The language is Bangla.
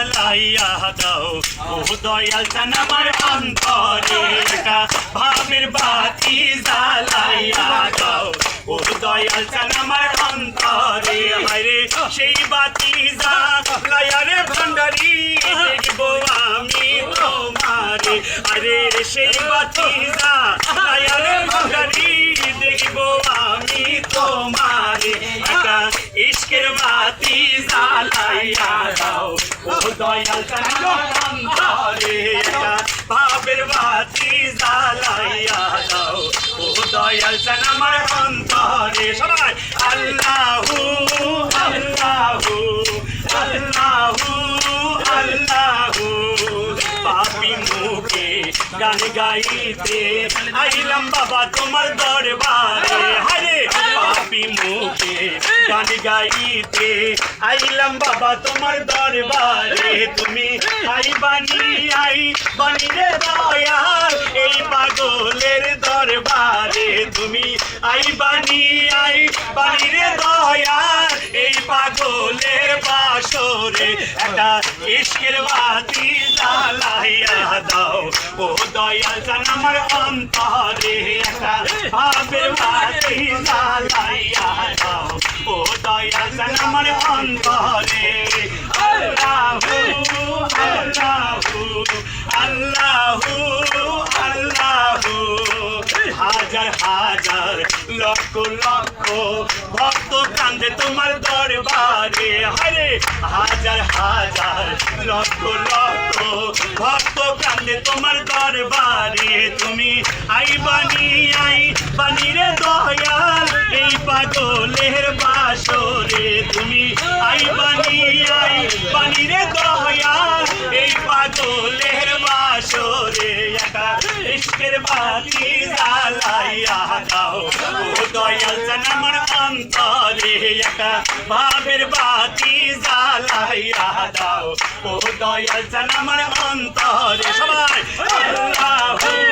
জ্বালাইয়া দাও ও দয়াল চান আমার অন্তরে একটা ভাবের বাতি জ্বালাইয়া দাও ও দয়াল চান আমার অন্তরে হায়রে সেই বাতি জ্বালাইয়া রে ভান্ডারি দেখবো আমি তোমারে আরে সেই বাতি জ্বালাইয়া রে ভান্ডারি দেখবো আমি তোমারে একটা ইশকের বাতি জ্বালাইয়া দাও ও দয়াল চান আমার অন্তরে একটা ভাবের বাতি জ্বালাইয়া দাও ও দয়াল চান আমার অন্তরে সবাই আল্লাহু আল্লাহু আল্লাহু আল্লাহু পাপি মুখে গান গাইতে আইলাম বাবা তোমার দরবারে হরে পাপি মুখে গান গাইতে আইলাম বাবা তোমার দরবারে তুমি আই বানি রে দয়াল এই পাগলের দরবারে তুমি আই বানি রে দয়াল এই পাগলের বাসরে একটা ইশকের বাতি জ্বালাইয়া দাও ও দয়াল চান আমার অন্তরে একটা ভাবের বাতি জ্বালাইয়া দাও ও দয়াল চান আমার অন্তরে আল্লাহু আল্লাহু আল্লাহু আল্লাহু হাজার হাজার লক্ষ লক্ষ ভক্ত কান্দে তোমার দরবারে হরে হাজার হাজার লক্ষ লক্ষ ভক্ত কান্দে তোমার দরবারে তুমি আই বানি রে দয়াল এই পাগলের বাসরে তুমি আই বানি রে দয়াল এই পাগলের বাসরে একটা ইশকের বাতি জ্বালাইয়া দাও ও দয়াল চান আমার অন্তরে একটা ভাবের বাতি জ্বালাইয়া দাও ও দয়াল চান আমার অন্তরে সবাই আল্লাহু